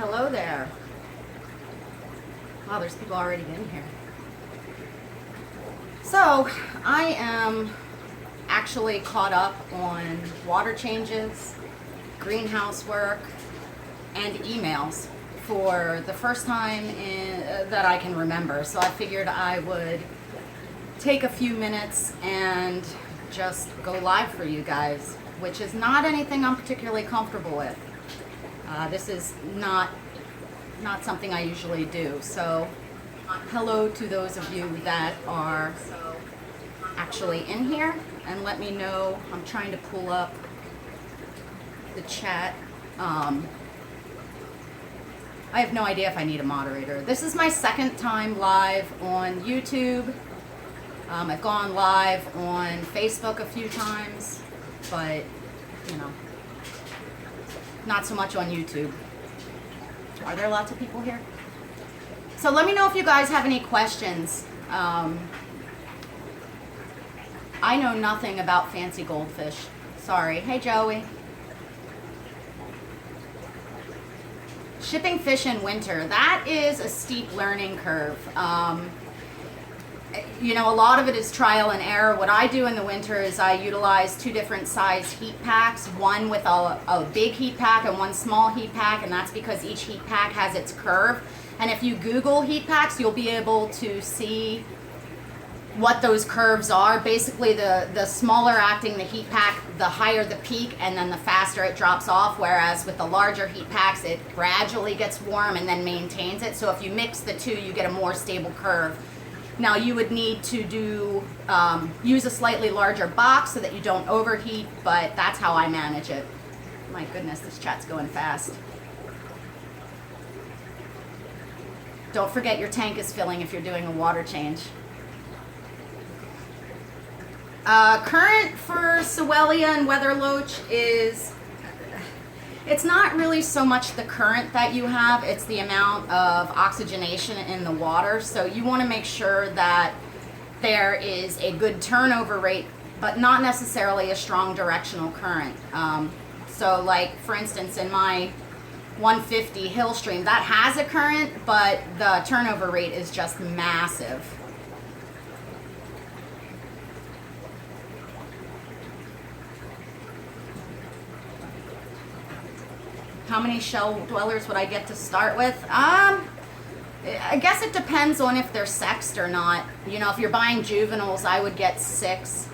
Hello there. Wow, there's people already in here. So, I am actually caught up on water changes, greenhouse work, and emails for the first time that I can remember. So I figured I would take a few minutes and just go live for you guys, which is not anything I'm particularly comfortable with. This is not something I usually do. So hello to those of you that are actually in here, and let me know. I'm trying to pull up the chat. I have no idea if I need a moderator. This is my second time live on YouTube. I've gone live on Facebook a few times, but you know, not so much on YouTube. Are there lots of people here? So let me know if you guys have any questions. I know nothing about fancy goldfish. Sorry. Hey, Joey. Shipping fish in winter, that is a steep learning curve. You know, a lot of it is trial and error. What I do in the winter is I utilize two different size heat packs, one with a big heat pack and one small heat pack, and that's because each heat pack has its curve. And if you Google heat packs, you'll be able to see what those curves are. Basically, the smaller acting the heat pack, the higher the peak, and then the faster it drops off, whereas with the larger heat packs, it gradually gets warm and then maintains it. So if you mix the two, you get a more stable curve. Now you would need to use a slightly larger box so that you don't overheat, but that's how I manage it. My goodness, this chat's going fast. Don't forget your tank is filling if you're doing a water change. Current for Sewellia and Weatherloach is, it's not really so much the current that you have, it's the amount of oxygenation in the water. So you want to make sure that there is a good turnover rate, but not necessarily a strong directional current. So like, for instance, in my 150 hill stream, that has a current, but the turnover rate is just massive. How many shell dwellers would I get to start with? I guess it depends on if they're sexed or not. You know, if you're buying juveniles, I would get 6.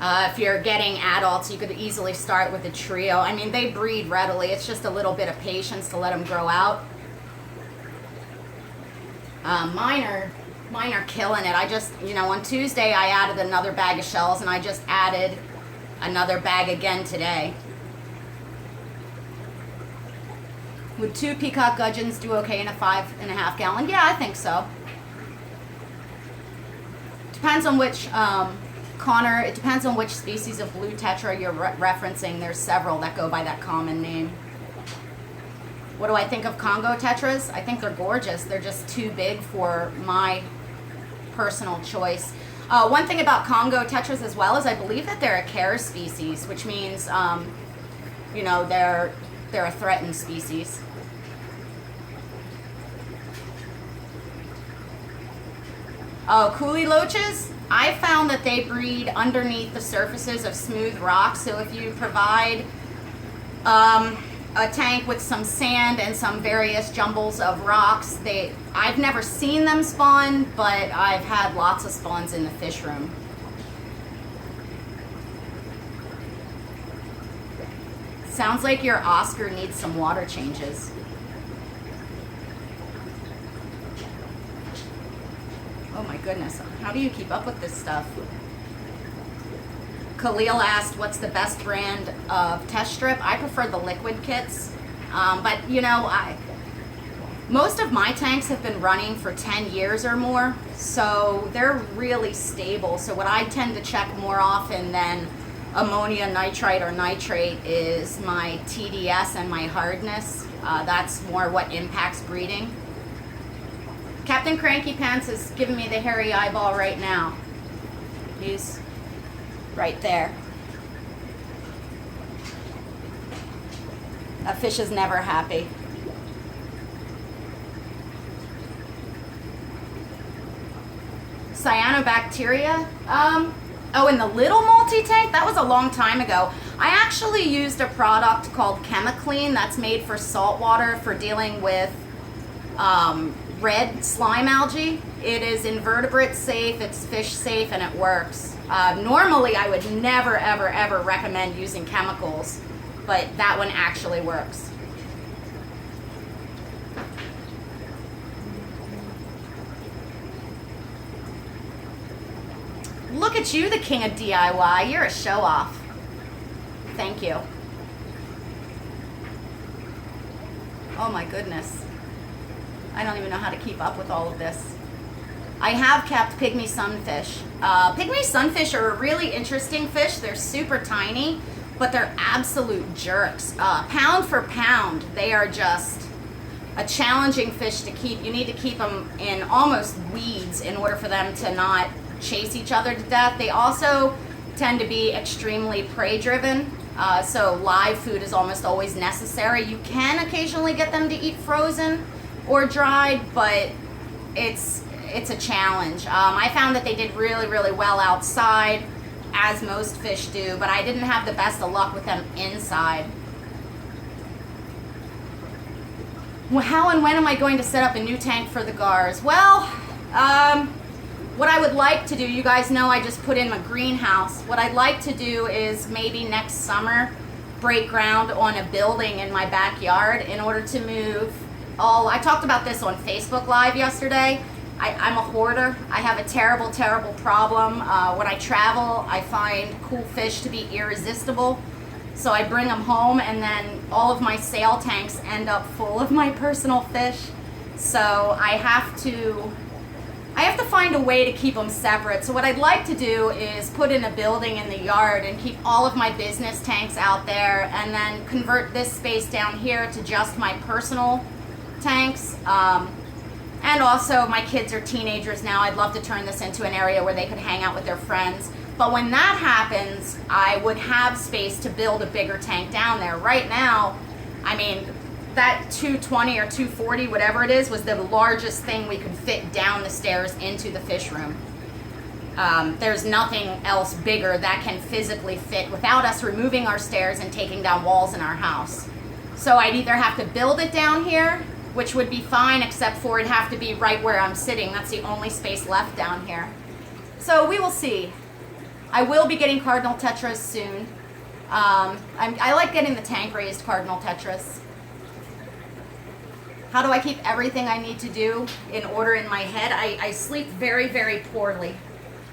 If you're getting adults, you could easily start with a trio. I mean, they breed readily. It's just a little bit of patience to let them grow out. Mine are killing it. I just, you know, on Tuesday I added another bag of shells, and I just added another bag again today. Would 2 peacock gudgeons do okay in a 5.5 gallon? Yeah, I think so. Depends on which, Connor, it depends on which species of blue tetra you're referencing. There's several that go by that common name. What do I think of Congo tetras? I think they're gorgeous. They're just too big for my personal choice. One thing about Congo tetras as well is I believe that they're a care species, which means, you know, they're a threatened species. Oh, coolie loaches? I found that they breed underneath the surfaces of smooth rocks. So if you provide a tank with some sand and some various jumbles of rocks, I've never seen them spawn, but I've had lots of spawns in the fish room. Sounds like your Oscar needs some water changes. Oh my goodness, how do you keep up with this stuff? Khalil asked, what's the best brand of test strip? I prefer the liquid kits, but you know, most of my tanks have been running for 10 years or more, so they're really stable. So what I tend to check more often than ammonia, nitrite, or nitrate is my TDS and my hardness. That's more what impacts breeding. Captain Cranky Pants is giving me the hairy eyeball right now. He's right there. That fish is never happy. cyanobacteria. Oh, in the little multi-tank, that was a long time ago. I actually used a product called Chemiclean that's made for saltwater for dealing with red slime algae. It is invertebrate safe, it's fish safe, and it works. Normally, I would never, ever, ever recommend using chemicals, but that one actually works. Look at you, the king of DIY. You're a show-off. Thank you. Oh my goodness. I don't even know how to keep up with all of this. I have kept pygmy sunfish. Pygmy sunfish are a really interesting fish. They're super tiny, but they're absolute jerks. Pound for pound, they are just a challenging fish to keep. You need to keep them in almost weeds in order for them to not chase each other to death. They also tend to be extremely prey driven, so live food is almost always necessary. You can occasionally get them to eat frozen or dried, but it's a challenge. I found that they did really, really well outside, as most fish do, but I didn't have the best of luck with them inside. Well, how and when am I going to set up a new tank for the gars? Well, what I would like to do, you guys know I just put in a greenhouse. What I'd like to do is maybe next summer break ground on a building in my backyard in order to move all. I talked about this on Facebook Live yesterday. I'm a hoarder. I have a terrible, terrible problem. When I travel, I find cool fish to be irresistible. So I bring them home, and then all of my sale tanks end up full of my personal fish. So I have to find a way to keep them separate. So what I'd like to do is put in a building in the yard and keep all of my business tanks out there, and then convert this space down here to just my personal tanks. And also, my kids are teenagers now. I'd love to turn this into an area where they could hang out with their friends. But when that happens, I would have space to build a bigger tank down there. Right now, I mean, that 220 or 240, whatever it is, was the largest thing we could fit down the stairs into the fish room. There's nothing else bigger that can physically fit without us removing our stairs and taking down walls in our house. So I'd either have to build it down here, which would be fine, except for it'd have to be right where I'm sitting. That's the only space left down here. So we will see. I will be getting cardinal tetras soon. I like getting the tank raised cardinal tetras. How do I keep everything I need to do in order in my head? I sleep very, very poorly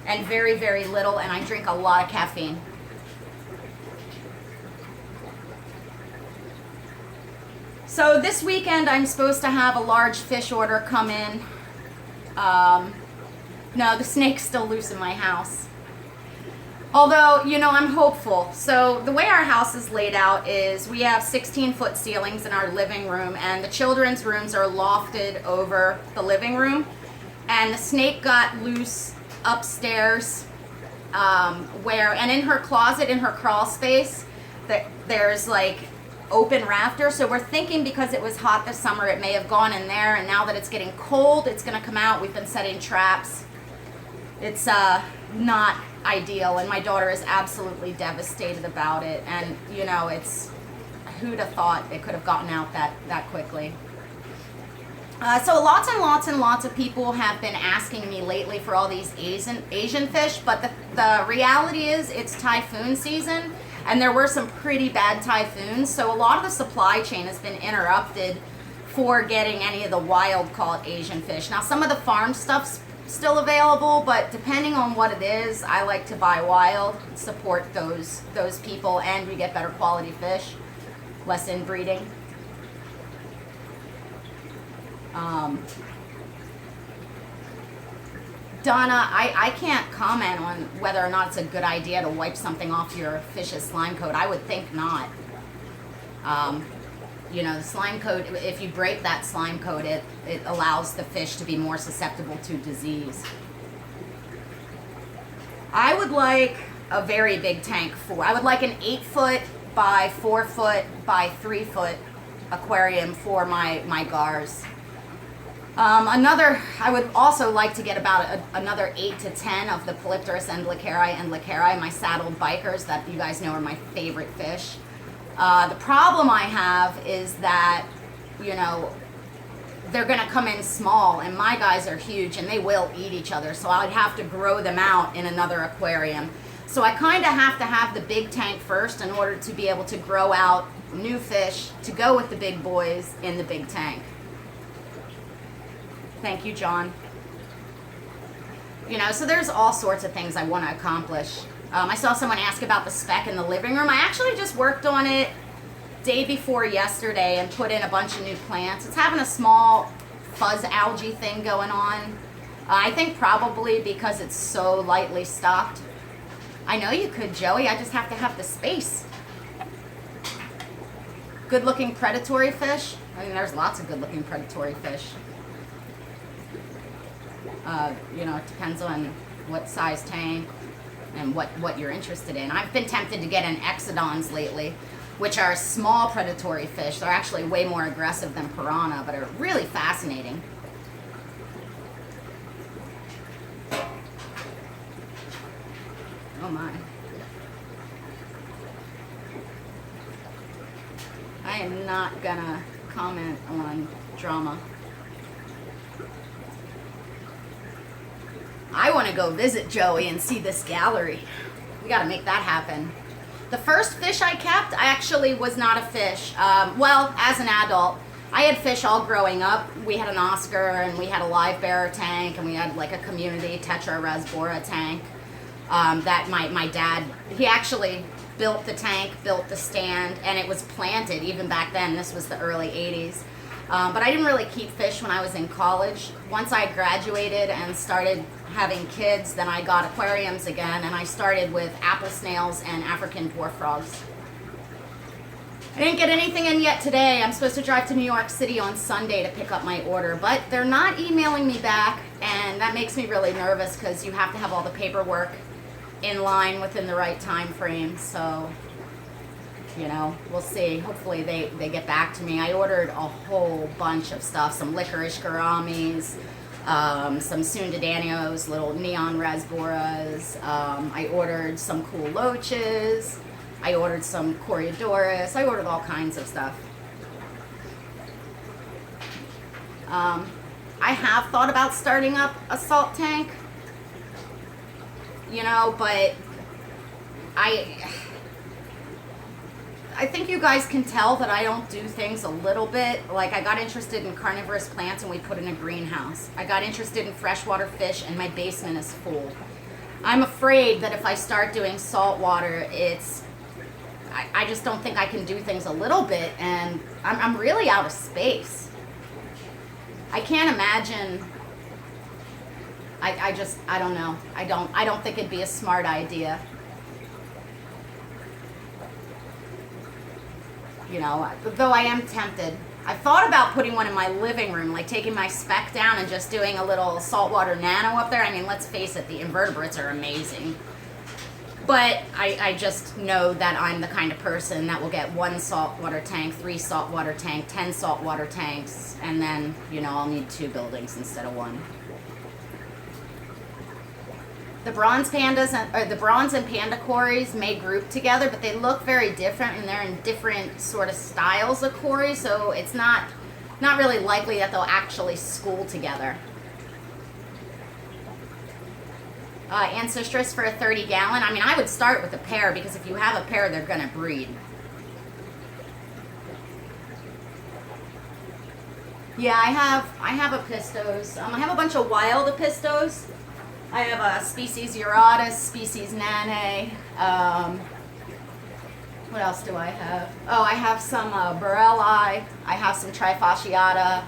and very, very little, and I drink a lot of caffeine. So this weekend I'm supposed to have a large fish order come in. No, the snake's still loose in my house. Although, you know, I'm hopeful. So the way our house is laid out is we have 16-foot ceilings in our living room, and the children's rooms are lofted over the living room. And the snake got loose upstairs, and in her closet, in her crawl space, there's like open rafter. So we're thinking because it was hot this summer, it may have gone in there, and now that it's getting cold, it's gonna come out. We've been setting traps. It's not ideal, and my daughter is absolutely devastated about it. And you know, it's, who'd have thought it could have gotten out that quickly. So lots and lots and lots of people have been asking me lately for all these Asian fish, but the reality is it's typhoon season, and there were some pretty bad typhoons, so a lot of the supply chain has been interrupted for getting any of the wild caught Asian fish. Now, some of the farm stuff's still available, but depending on what it is, I like to buy wild, support those people, and we get better quality fish, less inbreeding. Donna, I can't comment on whether or not it's a good idea to wipe something off your fish's slime coat. I would think not. You know, the slime coat, if you break that slime coat, it allows the fish to be more susceptible to disease. I would like a very big tank I would like an 8-foot by 4-foot by 3-foot aquarium for my gars. I would also like to get about another 8 to 10 of the Polypterus and Lecari, my saddled bikers that you guys know are my favorite fish. The problem I have is that, you know, they're going to come in small, and my guys are huge, and they will eat each other, so I'd have to grow them out in another aquarium. So I kind of have to have the big tank first in order to be able to grow out new fish to go with the big boys in the big tank. Thank you, John. You know, so there's all sorts of things I want to accomplish. I saw someone ask about the speck in the living room. I actually just worked on it day before yesterday and put in a bunch of new plants. It's having a small fuzz algae thing going on. I think probably because it's so lightly stocked. I know you could, Joey. I just have to have the space. Good-looking predatory fish. I mean, there's lots of good-looking predatory fish. You know, it depends on what size tank and what you're interested in. I've been tempted to get in exodons lately, which are small predatory fish. They're actually way more aggressive than piranha, but are really fascinating. Oh my. I am not gonna comment on drama. I want to go visit Joey and see this gallery. We got to make that happen. The first fish I kept, I actually was not a fish. Well, as an adult, I had fish all growing up. We had an Oscar, and we had a Livebearer tank, and we had like a community Tetra Resbora tank. That my dad, he actually built the tank, built the stand, and it was planted even back then. This was the early 80s. But I didn't really keep fish when I was in college. Once I graduated and started having kids, then I got aquariums again, and I started with apple snails and African dwarf frogs. I didn't get anything in yet today. I'm supposed to drive to New York City on Sunday to pick up my order, but they're not emailing me back, and that makes me really nervous because you have to have all the paperwork in line within the right time frame. So, you know, we'll see. Hopefully they get back to me. I ordered a whole bunch of stuff, some licorice gouramis, some Sundadanios, little neon rasboras. I ordered some cool loaches. I ordered some Coreodoris. I ordered all kinds of stuff. I have thought about starting up a salt tank, you know, but I think you guys can tell that I don't do things a little bit. Like, I got interested in carnivorous plants and we put in a greenhouse. I got interested in freshwater fish and my basement is full. I'm afraid that if I start doing saltwater, I just don't think I can do things a little bit, and I'm really out of space. I can't imagine. I don't know. I don't think it'd be a smart idea. You know, though I am tempted. I've thought about putting one in my living room, like taking my spec down and just doing a little saltwater nano up there. I mean, let's face it, the invertebrates are amazing. But I just know that I'm the kind of person that will get 1 saltwater tank, 3 saltwater tank, 10 saltwater tanks, and then, you know, I'll need 2 buildings instead of 1. The bronze pandas, or the bronze and panda cories may group together, but they look very different, and they're in different sort of styles of cory, so it's not really likely that they'll actually school together. Ancestress for a 30-gallon. I mean, I would start with a pair, because if you have a pair, they're going to breed. Yeah, I have Apistos. I have a bunch of wild Apistos. I have a species Uratus, species Nano. What else do I have? Oh, I have some Borelli. I have some Trifasciata.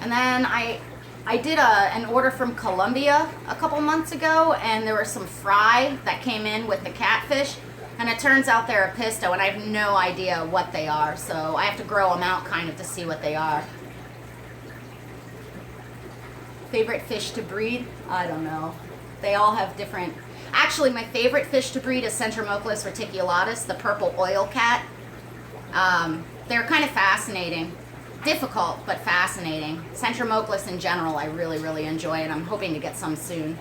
And then I did an order from Colombia a couple months ago, and there were some fry that came in with the catfish, and it turns out they're Apisto, and I have no idea what they are, so I have to grow them out kind of to see what they are. Favorite fish to breed? I don't know. They all have different. Actually, my favorite fish to breed is Centromochilus reticulatus, the purple oil cat. They're kind of fascinating. difficult but fascinating. Centromochlus in general, I really, really enjoy it. I'm hoping to get some soon.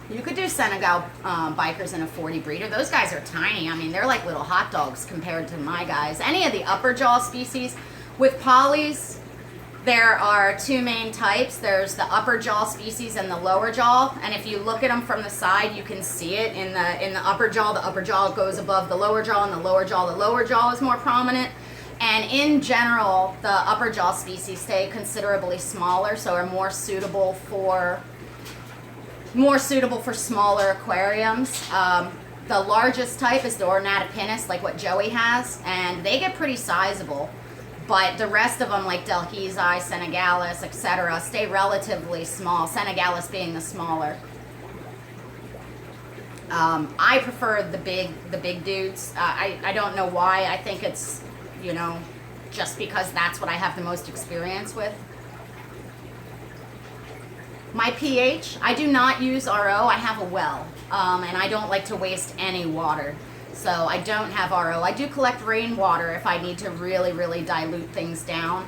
You could do Senegal bikers in a 40 breeder. Those guys are tiny. I mean, they're like little hot dogs compared to my guys. Any of the upper jaw species. With polys, there are two main types. There's the upper jaw species and the lower jaw. And if you look at them from the side, you can see it in the upper jaw. The upper jaw goes above the lower jaw, and the lower jaw is more prominent. And in general, the upper jaw species stay considerably smaller, so are more suitable for smaller aquariums. The largest type is the Ornatopinus, like what Joey has, and they get pretty sizable. But the rest of them, like Delhesi, Senegalis, etc., stay relatively small, Senegalis being the smaller. I prefer the big dudes. I don't know why. I think it's, you know, just because that's what I have the most experience with. My pH, I do not use RO. I have a well, and I don't like to waste any water. So I don't have RO. I do collect rainwater if I need to really, really dilute things down.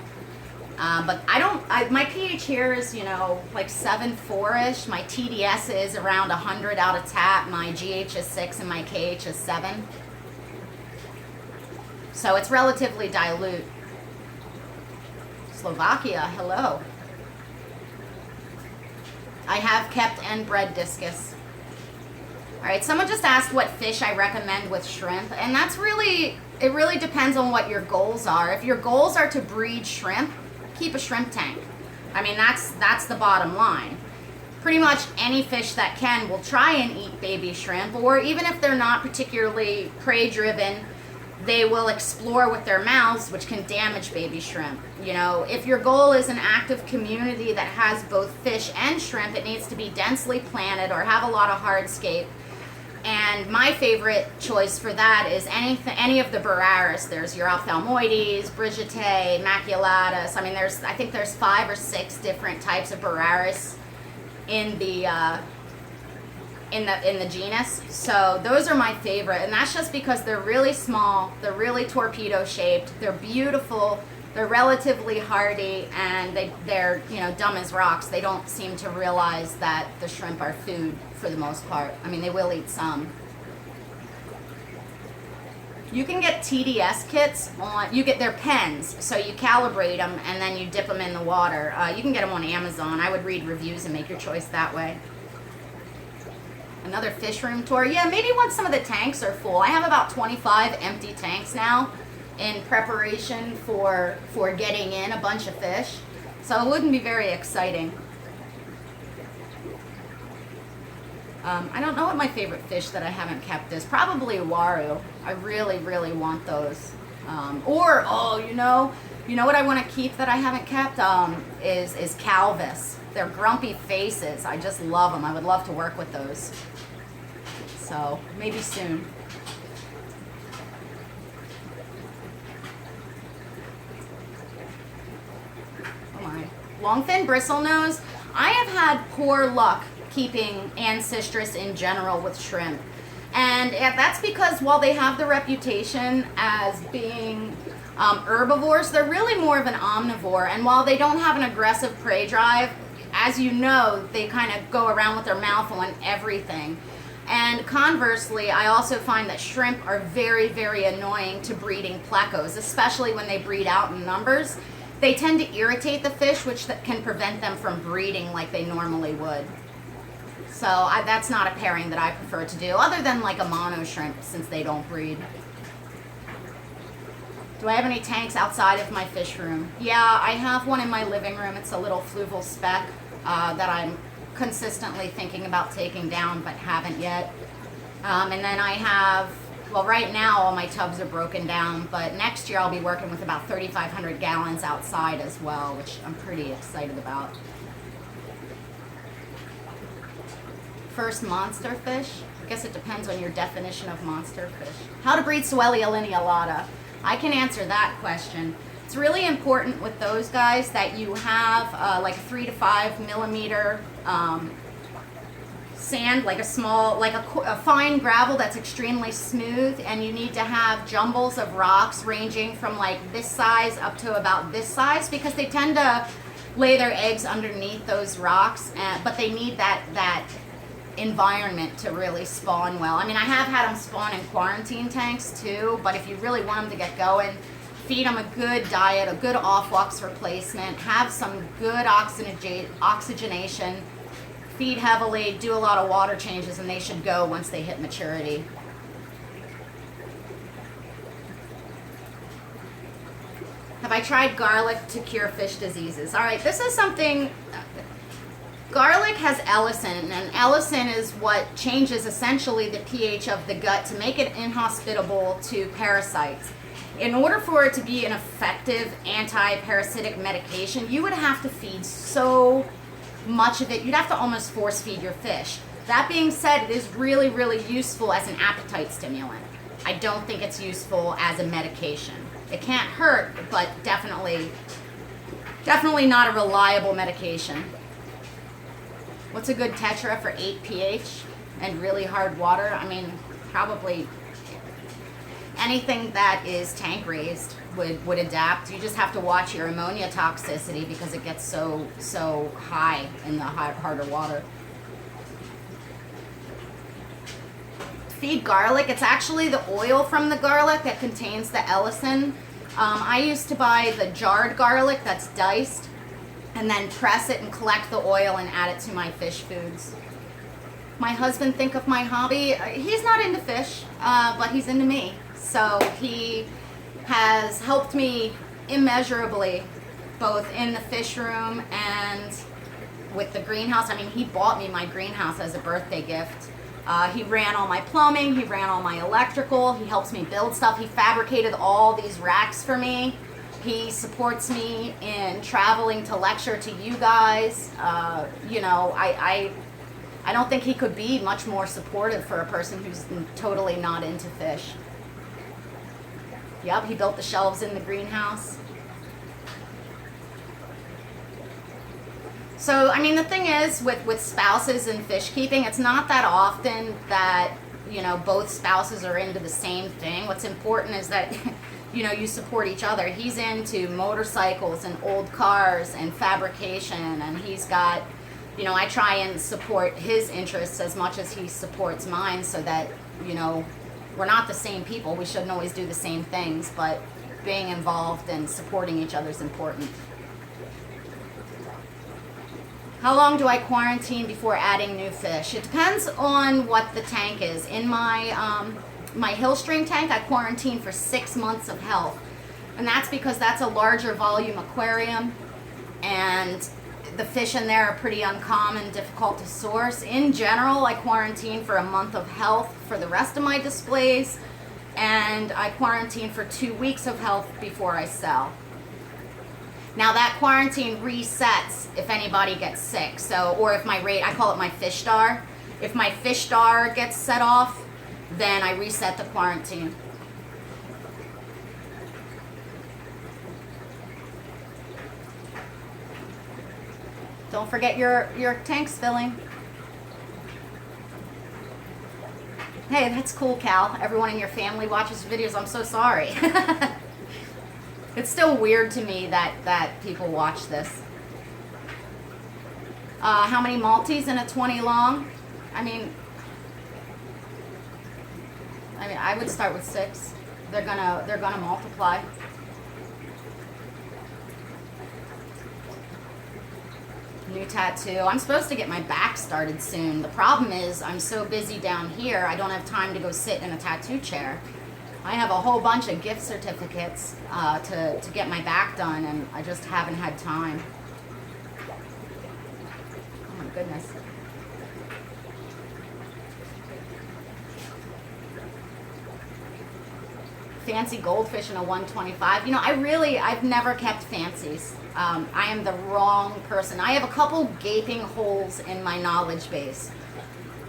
But my pH here is, you know, like 7.4-ish. My TDS is around 100 out of tap. My GH is 6 and my KH is 7. So it's relatively dilute. Slovakia, hello. I have kept and bred discus. All right, someone just asked what fish I recommend with shrimp, and that's really, it really depends on what your goals are. If your goals are to breed shrimp, keep a shrimp tank. I mean, that's the bottom line. Pretty much any fish that can will try and eat baby shrimp, or even if they're not particularly prey driven, they will explore with their mouths, which can damage baby shrimp. You know, if your goal is an active community that has both fish and shrimp, it needs to be densely planted or have a lot of hardscape. And my favorite choice for that is any of the Livebearers. There's your ophthalmoides, Brigitte, maculatus. I mean, I think there's 5 or 6 different types of Livebearers in the genus. So those are my favorite, and that's just because they're really small, they're really torpedo shaped, they're beautiful, they're relatively hardy, and they're you know, dumb as rocks. They don't seem to realize that the shrimp are food for the most part. I mean, they will eat some. You can get TDS kits you get their pens, so you calibrate them and then you dip them in the water. You can get them on Amazon. I would read reviews and make your choice that way. Another fish room tour. Yeah, maybe once some of the tanks are full. I have about 25 empty tanks now in preparation for getting in a bunch of fish. So it wouldn't be very exciting. I don't know what my favorite fish that I haven't kept is. Probably waru. I really, really want those. You know what I want to keep that I haven't kept is calvis. They're grumpy faces. I just love them. I would love to work with those. So maybe soon. Oh my. Longfin bristlenose. I have had poor luck keeping Ancistrus in general with shrimp. And that's because while they have the reputation as being herbivores, they're really more of an omnivore. And while they don't have an aggressive prey drive, as you know, they kind of go around with their mouth on everything. And conversely, I also find that shrimp are very, very annoying to breeding plecos, especially when they breed out in numbers. They tend to irritate the fish, which can prevent them from breeding like they normally would. So that's not a pairing that I prefer to do, other than like a mono shrimp, since they don't breed. Do I have any tanks outside of my fish room? Yeah, I have one in my living room. It's a little fluval speck that I'm consistently thinking about taking down, but haven't yet. And then I have, well, right now all my tubs are broken down, but next year I'll be working with about 3,500 gallons outside as well, which I'm pretty excited about. First monster fish? I guess it depends on your definition of monster fish. How to breed Soelia linealata? I can answer that question. It's really important with those guys that you have like a 3 to 5 millimeter sand, like a small, like a fine gravel that's extremely smooth, and you need to have jumbles of rocks ranging from like this size up to about this size, because they tend to lay their eggs underneath those rocks, but they need that environment to really spawn well. I mean, I have had them spawn in quarantine tanks too, but if you really want them to get going, feed them a good diet, a good off-wax replacement, have some good oxygenation, feed heavily, do a lot of water changes, and they should go once they hit maturity. Have I tried garlic to cure fish diseases? All right, this is something. Garlic has allicin, and allicin is what changes essentially the pH of the gut to make it inhospitable to parasites. In order for it to be an effective anti-parasitic medication, you would have to feed so much of it. You'd have to almost force feed your fish. That being said, it is really, really useful as an appetite stimulant. I don't think it's useful as a medication. It can't hurt, but definitely not a reliable medication. What's a good tetra for 8 pH and really hard water? I mean, probably anything that is tank raised would adapt. You just have to watch your ammonia toxicity because it gets so high in the harder water. Feed garlic. It's actually the oil from the garlic that contains the allicin. I used to buy the jarred garlic that's diced and then press it and collect the oil and add it to my fish foods. My husband think of my hobby. He's not into fish, but he's into me. So he has helped me immeasurably, both in the fish room and with the greenhouse. I mean, he bought me my greenhouse as a birthday gift. He ran all my plumbing, he ran all my electrical, he helps me build stuff. He fabricated all these racks for me. He supports me in traveling to lecture to you guys. You know, I don't think he could be much more supportive for a person who's totally not into fish. Yep, he built the shelves in the greenhouse. So, I mean, the thing is, with spouses and fish keeping, it's not that often that, you know, both spouses are into the same thing. What's important is that, you know, you support each other. He's into motorcycles and old cars and fabrication, and he's got, you know, I try and support his interests as much as he supports mine, so that, you know, we're not the same people. We shouldn't always do the same things, but being involved and supporting each other is important. How long do I quarantine before adding new fish? It depends on what the tank is. In my my Hillstring tank, I quarantine for 6 months of health. And that's because that's a larger volume aquarium, and the fish in there are pretty uncommon, difficult to source. In general, I quarantine for a month of health for the rest of my displays, and I quarantine for 2 weeks of health before I sell. Now that quarantine resets if anybody gets sick. So, or if my rate, I call it my fish star. If my fish star gets set off, then I reset the quarantine. Don't forget your tanks filling. Hey, that's cool, Cal. Everyone in your family watches videos. I'm so sorry. It's still weird to me that people watch this. How many Maltese in a 20 long? I mean, I would start with 6. They're gonna multiply. New tattoo. I'm supposed to get my back started soon. The problem is I'm so busy down here, I don't have time to go sit in a tattoo chair. I have a whole bunch of gift certificates to get my back done, and I just haven't had time. Oh my goodness. Fancy goldfish in a 125. You know, I've never kept fancies. I am the wrong person. I have a couple gaping holes in my knowledge base.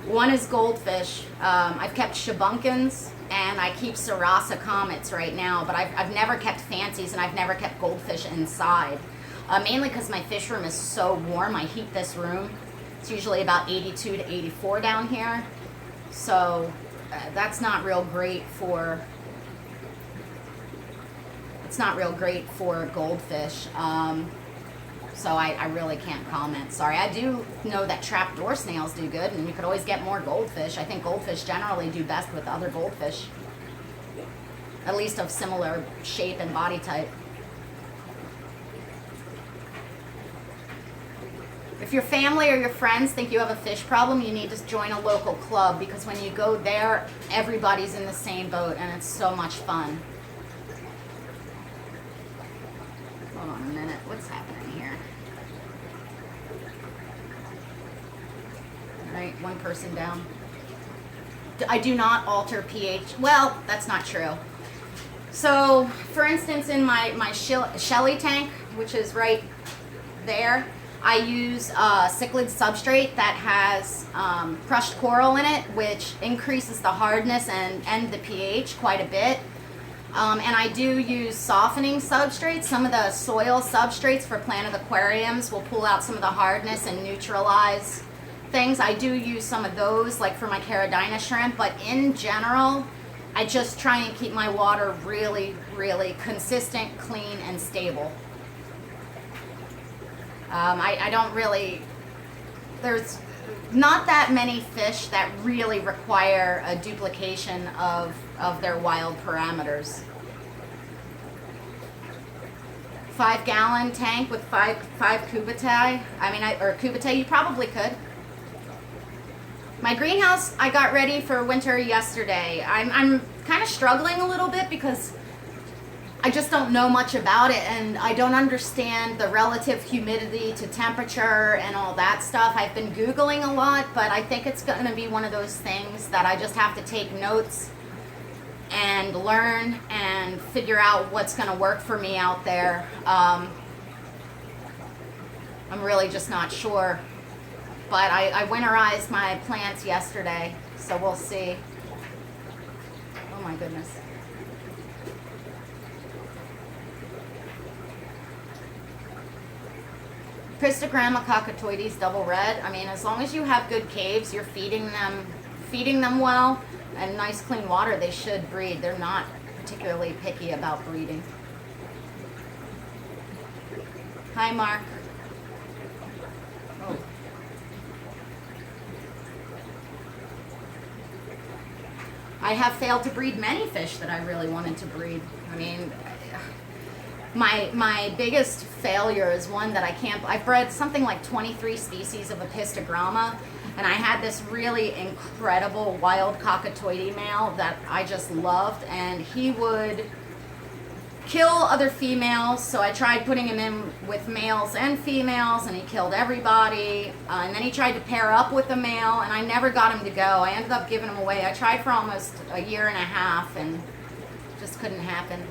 One is goldfish. I've kept shabunkins, and I keep Sarasa comets right now, but I've never kept fancies, and I've never kept goldfish inside. Mainly because my fish room is so warm. I heat this room, It's usually about 82 to 84 down here. So that's not real great for, it's not real great for goldfish. So I really can't comment. Sorry. I do know that trapdoor snails do good, and you could always get more goldfish. I think goldfish generally do best with other goldfish, at least of similar shape and body type. If your family or your friends think you have a fish problem, you need to join a local club, because when you go there, everybody's in the same boat, and it's so much fun. Hold on a minute. What's happening here? All right, one person down. I do not alter pH. Well, that's not true. So, for instance, in my Shelly tank, which is right there, I use cichlid substrate that has crushed coral in it, which increases the hardness and the pH quite a bit. And I do use softening substrates. Some of the soil substrates for planted aquariums will pull out some of the hardness and neutralize things. I do use some of those, like for my Caridina shrimp, but in general, I just try and keep my water really, really consistent, clean, and stable. I don't really, there's not that many fish that really require a duplication of their wild parameters. 5-gallon tank with five cubitae. Or cubitae, you probably could. My greenhouse, I got ready for winter yesterday. I'm kind of struggling a little bit because I just don't know much about it, and I don't understand the relative humidity to temperature and all that stuff. I've been Googling a lot, but I think it's going to be one of those things that I just have to take notes and learn and figure out what's going to work for me out there. I'm really just not sure. But I winterized my plants yesterday, so we'll see. Oh my goodness. Pistogramma cockatoides double red. I mean, as long as you have good caves, you're feeding them well, and nice clean water, they should breed. They're not particularly picky about breeding. Hi, Mark. Oh. I have failed to breed many fish that I really wanted to breed. I mean, my biggest failure is one that I've bred something like 23 species of Apistogramma, and I had this really incredible wild cockatoide male that I just loved, and he would kill other females, so I tried putting him in with males and females, and he killed everybody, and then he tried to pair up with a male, and I never got him to go. I ended up giving him away. I tried for almost a year and a half, and just couldn't happen.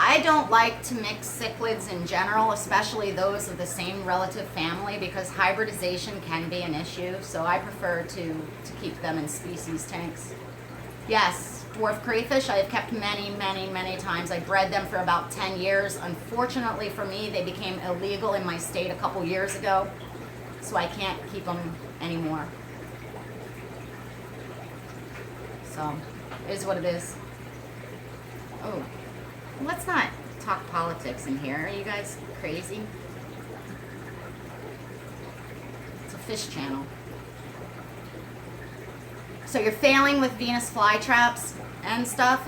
I don't like to mix cichlids in general, especially those of the same relative family, because hybridization can be an issue, so I prefer to keep them in species tanks. Yes, dwarf crayfish I have kept many, many, many times. I bred them for about 10 years. Unfortunately for me, they became illegal in my state a couple years ago, so I can't keep them anymore. So, it is what it is. Oh. Let's not talk politics in here. Are you guys crazy? It's a fish channel. So you're failing with Venus flytraps and stuff.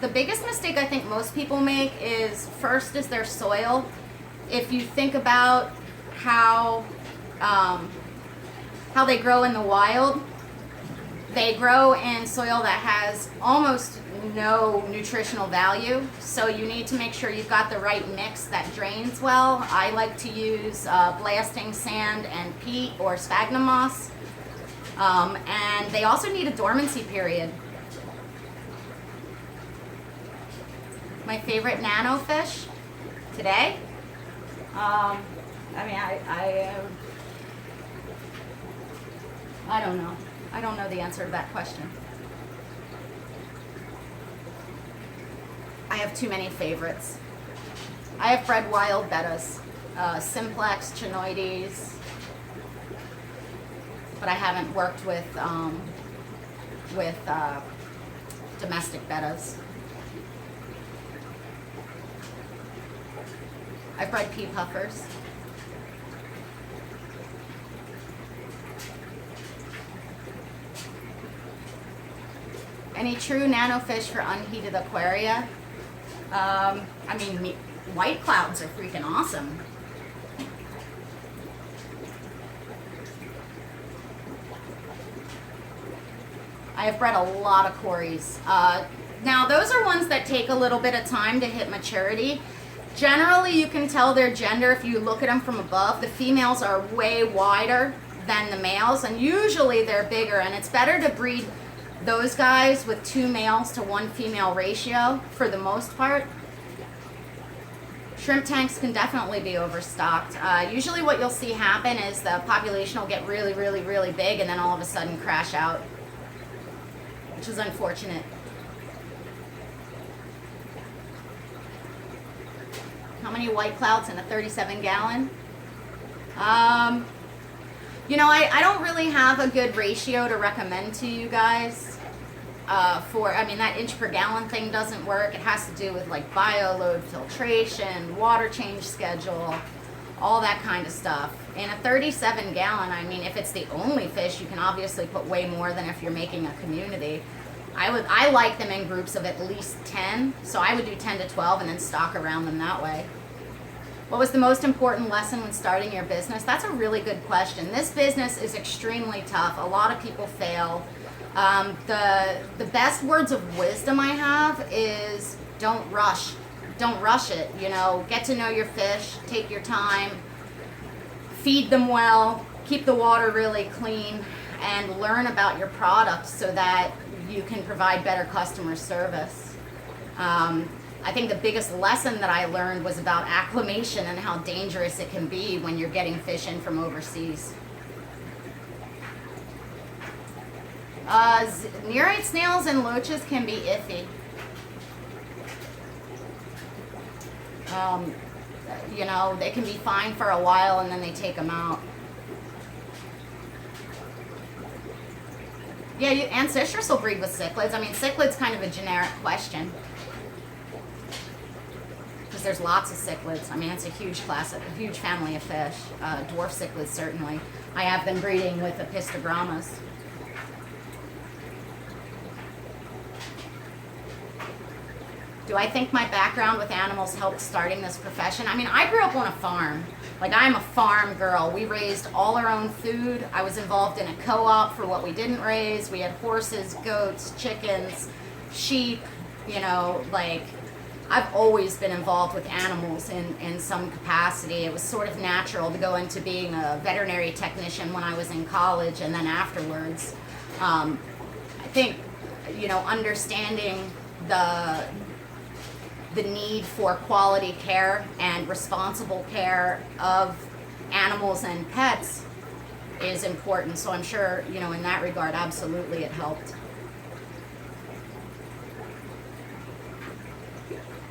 The biggest mistake I think most people make is, first is their soil. If you think about how they grow in the wild, they grow in soil that has almost no nutritional value, so you need to make sure you've got the right mix that drains well. I like to use blasting sand and peat or sphagnum moss, and they also need a dormancy period. My favorite nano fish today, I don't know. I don't know the answer to that question. I have too many favorites. I have bred wild bettas, simplex, chinoides, but I haven't worked with domestic bettas. I've bred pea puffers. Any true nano fish for unheated aquaria? I mean, white clouds are freaking awesome. I have bred a lot of cories. Now, those are ones that take a little bit of time to hit maturity. Generally, you can tell their gender if you look at them from above. The females are way wider than the males, and usually they're bigger, and it's better to breed those guys with 2 males to 1 female ratio for the most part. Shrimp tanks can definitely be overstocked. Usually what you'll see happen is the population will get really, really, really big and then all of a sudden crash out, which is unfortunate. How many white clouds in a 37-gallon? You know, I don't really have a good ratio to recommend to you guys. I mean, that inch per gallon thing doesn't work. It has to do with like bioload filtration, water change schedule, all that kind of stuff. In a 37-gallon, I mean, if it's the only fish, you can obviously put way more than if you're making a community. I like them in groups of at least 10, so I would do 10 to 12 and then stock around them that way. What was the most important lesson when starting your business? That's a really good question. This business is extremely tough. A lot of people fail. The best words of wisdom I have is don't rush. Don't rush it. You know, get to know your fish, take your time, feed them well, keep the water really clean, and learn about your product so that you can provide better customer service. I think the biggest lesson that I learned was about acclimation and how dangerous it can be when you're getting fish in from overseas. Nearite snails and loaches can be iffy. You know, they can be fine for a while and then they take them out. Yeah, ancestors will breed with cichlids. I mean, cichlids kind of a generic question, because there's lots of cichlids. I mean, it's a huge class, a huge family of fish. Dwarf cichlids, certainly. I have been breeding with epistogramas. Do I think my background with animals helped starting this profession? I mean, I grew up on a farm. Like, I'm a farm girl. We raised all our own food. I was involved in a co-op for what we didn't raise. We had horses, goats, chickens, sheep, you know, like, I've always been involved with animals in some capacity. It was sort of natural to go into being a veterinary technician when I was in college and then afterwards. I think, you know, understanding the need for quality care and responsible care of animals and pets is important. So I'm sure, you know, in that regard, absolutely it helped.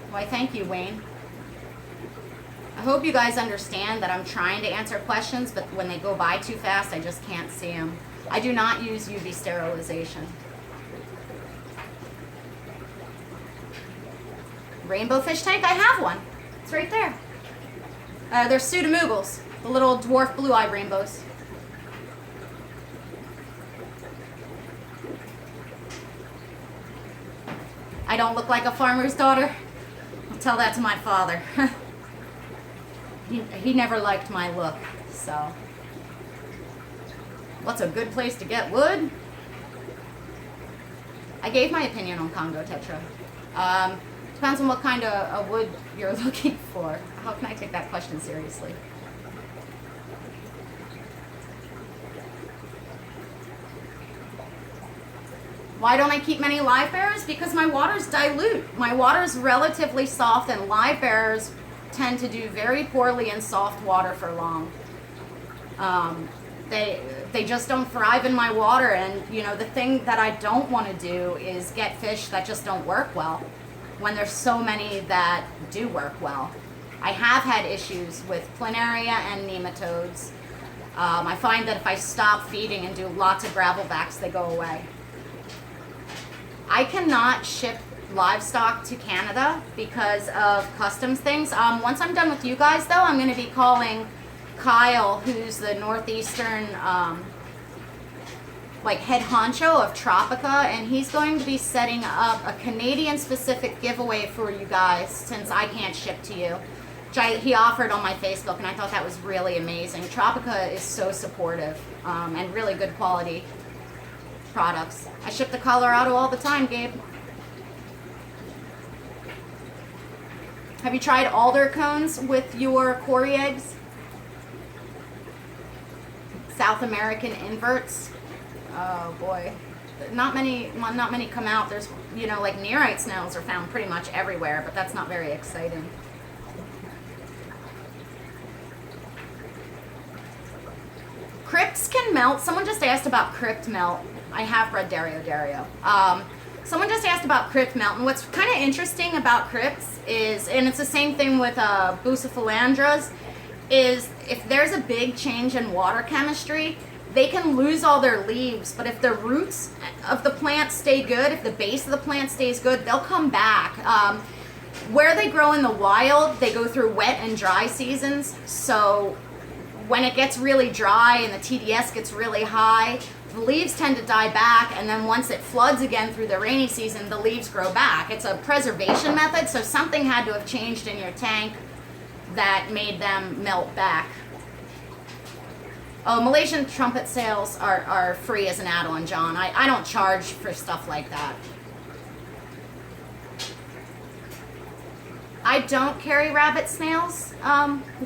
Why, thank you, Wayne. I hope you guys understand that I'm trying to answer questions, but when they go by too fast, I just can't see them. I do not use UV sterilization. Rainbow fish tank, I have one. It's right there. They're pseudomugals, the little dwarf blue-eye rainbows. I don't look like a farmer's daughter. I'll tell that to my father. He never liked my look, so. What's a good place to get wood? I gave my opinion on Congo tetra. Depends on what kind of wood you're looking for. How can I take that question seriously? Why don't I keep many Livebearers? Because my water's dilute. My water's relatively soft, and Livebearers tend to do very poorly in soft water for long. They just don't thrive in my water, and you know, the thing that I don't want to do is get fish that just don't work well. when there's so many that do work well. I have had issues with planaria and nematodes. I find that if I stop feeding and do lots of gravel vacs, they go away. I cannot ship livestock to Canada because of customs things. Once I'm done with you guys, though, I'm going to be calling Kyle, who's the northeastern like head honcho of Tropica, and he's going to be setting up a Canadian specific giveaway for you guys since I can't ship to you, which he offered on my Facebook, and I thought that was really amazing. Tropica is so supportive and really good quality products. I ship to Colorado all the time, Gabe. Have you tried alder cones with your Cory eggs? South American inverts? Oh boy, not many come out. There's, you know, like nearite snails are found pretty much everywhere, but that's not very exciting. Crypts can melt. Someone just asked about crypt melt. I have bred Dario. Someone just asked about crypt melt, and what's kind of interesting about crypts is, and it's the same thing with bucephalandras, is if there's a big change in water chemistry, they can lose all their leaves, but if the roots of the plant stay good, if the base of the plant stays good, they'll come back. Where they grow in the wild, they go through wet and dry seasons, so when it gets really dry and the TDS gets really high, the leaves tend to die back, and then once it floods again through the rainy season, the leaves grow back. It's a preservation method, so something had to have changed in your tank that made them melt back. Oh, Malaysian trumpet sales are free as an add-on, John. I don't charge for stuff like that. I don't carry rabbit snails,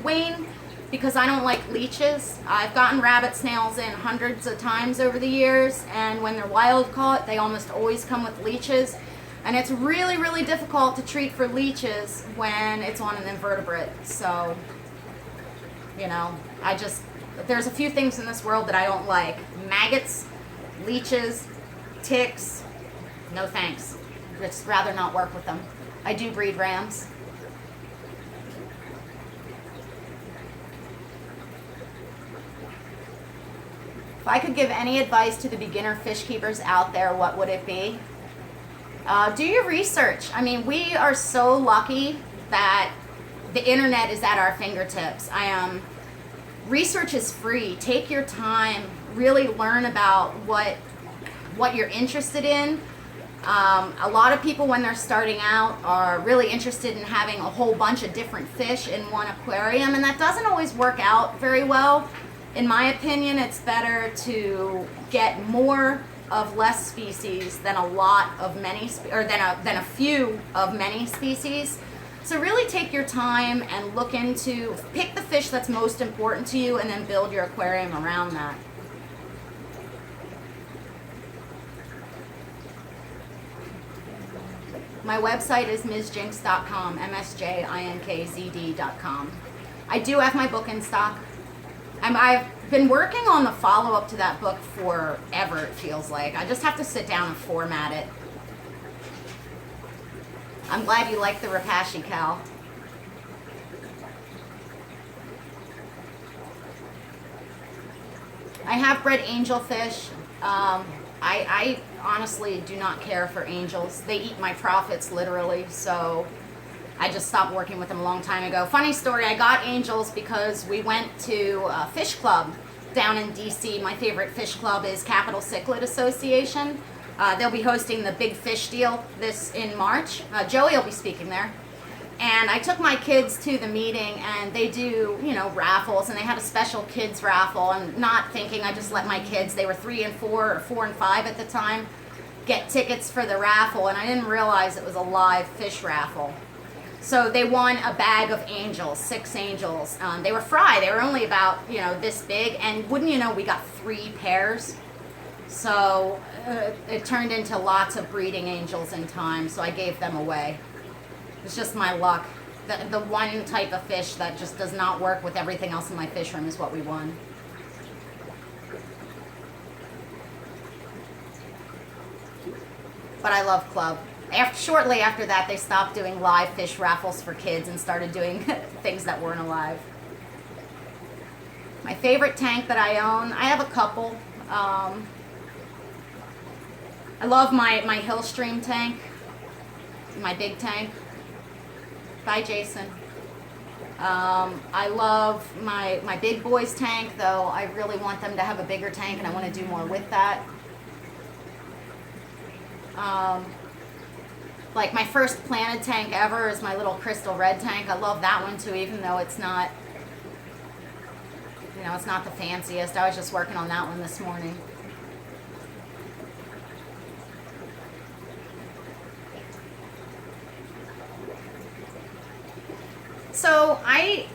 Wayne, because I don't like leeches. I've gotten rabbit snails in hundreds of times over the years, and when they're wild caught, they almost always come with leeches. And it's really, really difficult to treat for leeches when it's on an invertebrate. So, you know, there's a few things in this world that I don't like. Maggots, leeches, ticks, no thanks. I'd just rather not work with them. I do breed rams. If I could give any advice to the beginner fish keepers out there, what would it be? Do your research. I mean, we are so lucky that the internet is at our fingertips. Research is free. Take your time. Really learn about what you're interested in. A lot of people, when they're starting out, are really interested in having a whole bunch of different fish in one aquarium, and that doesn't always work out very well. In my opinion, it's better to get more of less species than a lot of many, or than a few of many species. So really take your time and pick the fish that's most important to you, and then build your aquarium around that. My website is msjinx.com, msjinkzd.com. I do have my book in stock. I've been working on the follow-up to that book forever, it feels like. I just have to sit down and format it. I'm glad you like the Rapashi, Cal. I have bred angelfish. I honestly do not care for angels. They eat my profits, literally, so I just stopped working with them a long time ago. Funny story, I got angels because we went to a fish club down in DC. My favorite fish club is Capital Cichlid Association. They'll be hosting the Big Fish Deal in March. Joey will be speaking there. And I took my kids to the meeting, and they do, raffles, and they had a special kids raffle. And not thinking, I just let my kids, they were 3 and 4 or 4 and 5 at the time, get tickets for the raffle, and I didn't realize it was a live fish raffle. So they won a bag of angels, 6 angels. They were fry. They were only about, this big, and wouldn't you know, we got 3 pairs. So it turned into lots of breeding angels in time, so I gave them away. It's just my luck. The one type of fish that just does not work with everything else in my fish room is what we won. But I love club. Shortly after that, they stopped doing live fish raffles for kids and started doing things that weren't alive. My favorite tank that I own, I have a couple. I love my Hillstream tank, my big tank. Bye, Jason. I love my big boys tank, though I really want them to have a bigger tank and I want to do more with that. Like my first planted tank ever is my little crystal red tank. I love that one too, even though it's not, you know, it's not the fanciest. I was just working on that one this morning. So I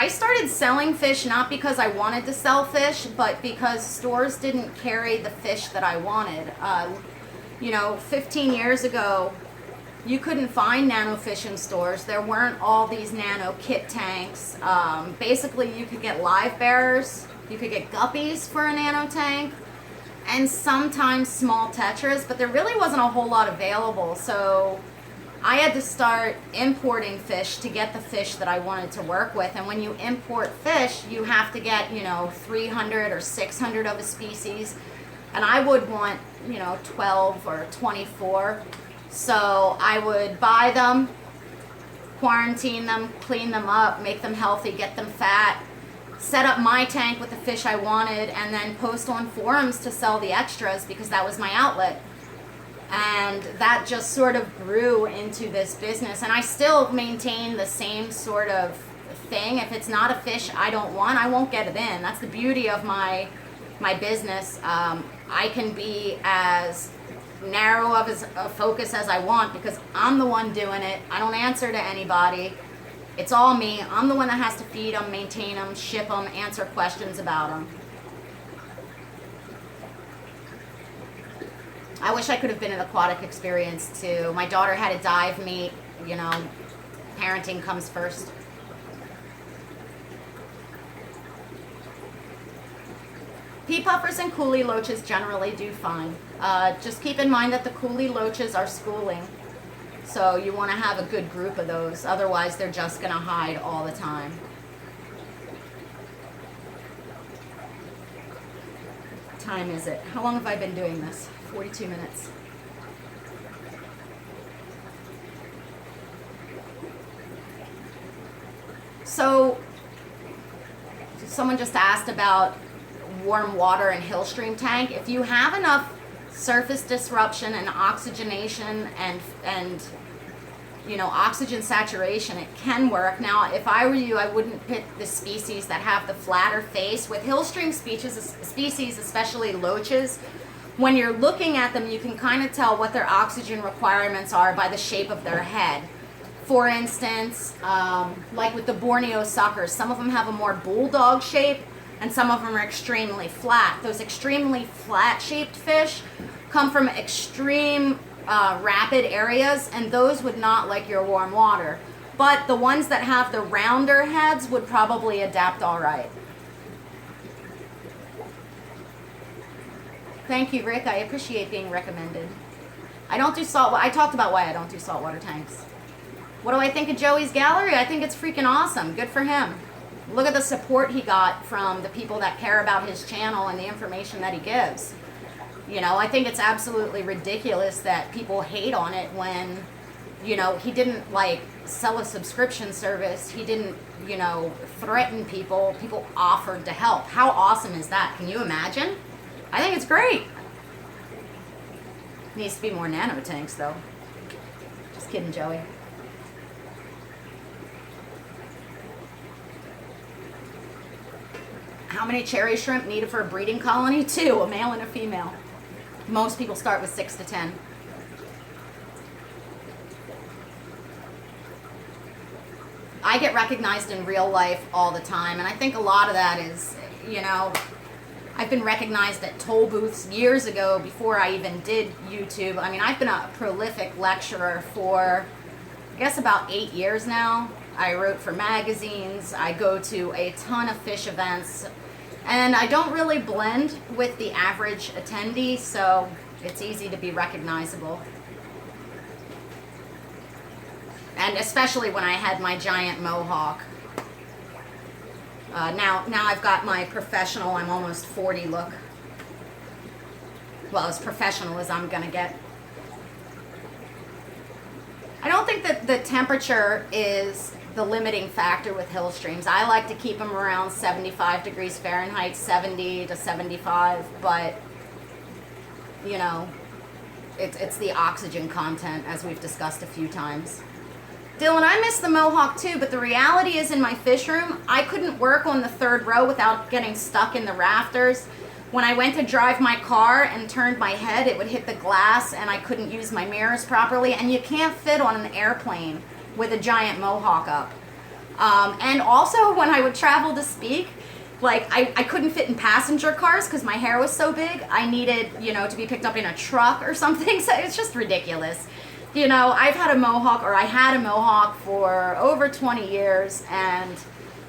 started selling fish not because I wanted to sell fish, but because stores didn't carry the fish that I wanted. You know, 15 years ago, you couldn't find Nano fish in stores. There weren't all these Nano kit tanks. Basically, you could get Livebearers, you could get guppies for a Nano tank, and sometimes small tetras, but there really wasn't a whole lot available. So I had to start importing fish to get the fish that I wanted to work with. And when you import fish, you have to get, you know, 300 or 600 of a species. And I would want, you know, 12 or 24. So I would buy them, quarantine them, clean them up, make them healthy, get them fat, set up my tank with the fish I wanted, and then post on forums to sell the extras because that was my outlet. And that just sort of grew into this business. And I still maintain the same sort of thing. If it's not a fish I don't want, I won't get it in. That's the beauty of my business. I can be as narrow of a focus as I want because I'm the one doing it. I don't answer to anybody. It's all me. I'm the one that has to feed them, maintain them, ship them, answer questions about them. I wish I could have been an aquatic experience too. My daughter had a dive meet, you know, parenting comes first. Pea puffers and coolie loaches generally do fine. Just keep in mind that the coolie loaches are schooling. So you want to have a good group of those. Otherwise, they're just going to hide all the time. What time is it? How long have I been doing this? 42 minutes. So someone just asked about warm water and Hillstream tank. If you have enough surface disruption and oxygenation and you know, oxygen saturation, it can work. Now, if I were you, I wouldn't pick the species that have the flatter face. With Hillstream species, especially loaches, when you're looking at them, you can kind of tell what their oxygen requirements are by the shape of their head. For instance, like with the Borneo suckers, some of them have a more bulldog shape and some of them are extremely flat. Those extremely flat shaped fish come from extreme rapid areas, and those would not like your warm water. But the ones that have the rounder heads would probably adapt all right. Thank you, Rick. I appreciate being recommended. I don't do salt. I talked about why I don't do saltwater tanks. What do I think of Joey's gallery? I think it's freaking awesome. Good for him. Look at the support he got from the people that care about his channel and the information that he gives. You know, I think it's absolutely ridiculous that people hate on it when, you know, he didn't like sell a subscription service. He didn't, you know, threaten people. People offered to help. How awesome is that? Can you imagine? I think it's great. Needs to be more Nano tanks though. Just kidding, Joey. How many cherry shrimp needed for a breeding colony? 2, a male and a female. Most people start with 6 to 10. I get recognized in real life all the time, and I think a lot of that is, you know, I've been recognized at toll booths years ago before I even did YouTube. I mean, I've been a prolific lecturer for, I guess, about 8 years now. I wrote for magazines. I go to a ton of fish events. And I don't really blend with the average attendee, so it's easy to be recognizable. And especially when I had my giant mohawk. Now I've got my professional, I'm almost 40 look. Well, as professional as I'm gonna get. I don't think that the temperature is the limiting factor with hill streams. I like to keep them around 75 degrees Fahrenheit, 70 to 75, but you know, it's the oxygen content, as we've discussed a few times. Dylan, I miss the mohawk too, but the reality is in my fish room, I couldn't work on the third row without getting stuck in the rafters. When I went to drive my car and turned my head, it would hit the glass and I couldn't use my mirrors properly. And you can't fit on an airplane with a giant mohawk up. And also when I would travel to speak, like I couldn't fit in passenger cars because my hair was so big. I needed, you know, to be picked up in a truck or something. So it's just ridiculous. You know, I've had a mohawk, or I had a mohawk for over 20 years, and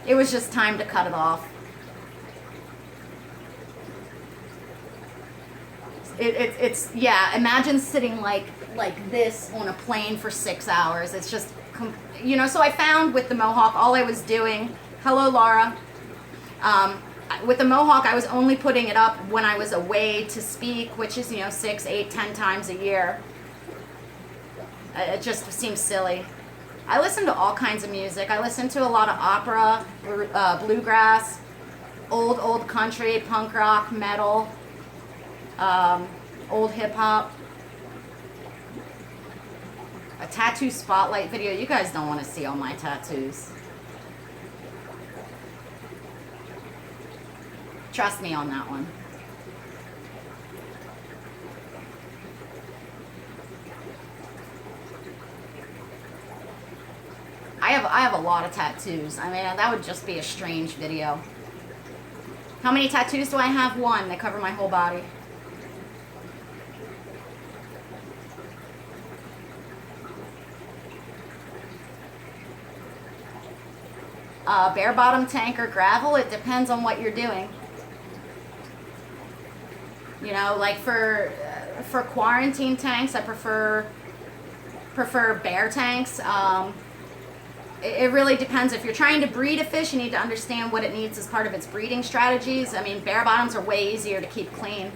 it was just time to cut it off. It's yeah, imagine sitting like this on a plane for 6 hours. It's just, you know, so I found with the mohawk, all I was doing, hello Laura, with the mohawk, I was only putting it up when I was away to speak, which is, you know, 6, 8, 10 times a year. It just seems silly. I listen to all kinds of music. I listen to a lot of opera, bluegrass, old country, punk rock, metal, old hip hop. A tattoo spotlight video. You guys don't want to see all my tattoos. Trust me on that one. I have a lot of tattoos. I mean, that would just be a strange video. How many tattoos do I have? One. They cover my whole body. Bare bottom tank or gravel, it depends on what you're doing. You know, like for quarantine tanks, I prefer bare tanks. It really depends. If you're trying to breed a fish, you need to understand what it needs as part of its breeding strategies. I mean, bare bottoms are way easier to keep clean.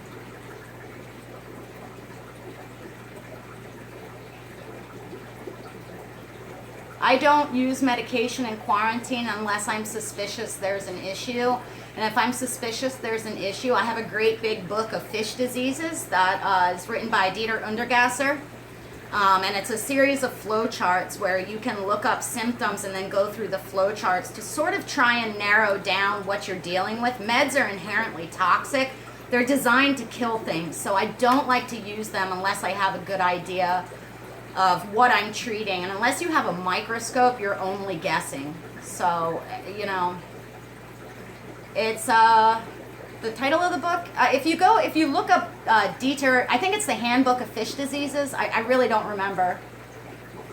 I don't use medication in quarantine unless I'm suspicious there's an issue. And if I'm suspicious there's an issue, I have a great big book of fish diseases that is written by Dieter Untergasser. And it's a series of flow charts where you can look up symptoms and then go through the flow charts to sort of try and narrow down what you're dealing with. Meds are inherently toxic. They're designed to kill things, so I don't like to use them unless I have a good idea of what I'm treating. And unless you have a microscope, you're only guessing. So, you know, it's the title of the book, if you look up Dieter, I think it's the Handbook of Fish Diseases. I really don't remember,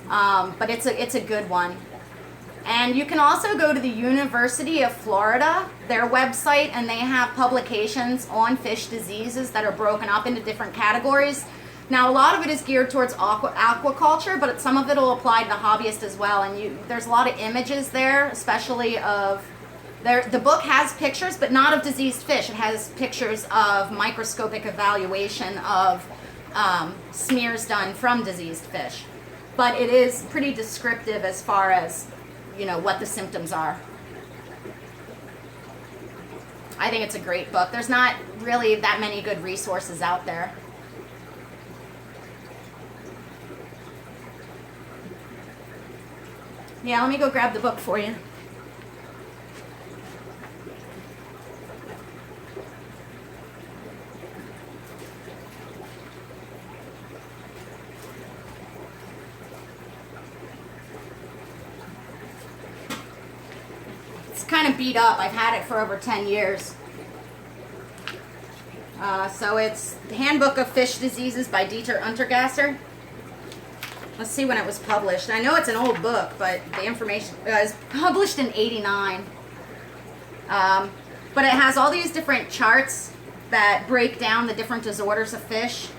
but it's a good one. And you can also go to the University of Florida, their website, and they have publications on fish diseases that are broken up into different categories. Now, a lot of it is geared towards aquaculture, but some of it will apply to the hobbyist as well. And there's a lot of images there, especially of. The book has pictures, but not of diseased fish. It has pictures of microscopic evaluation of smears done from diseased fish. But it is pretty descriptive as far as, you know, what the symptoms are. I think it's a great book. There's not really that many good resources out there. Yeah, let me go grab the book for you. Kind of beat up. I've had it for over 10 years. So it's the Handbook of Fish Diseases by Dieter Untergasser. Let's see when it was published. I know it's an old book, but the information is published in '89. But it has all these different charts that break down the different disorders of fish,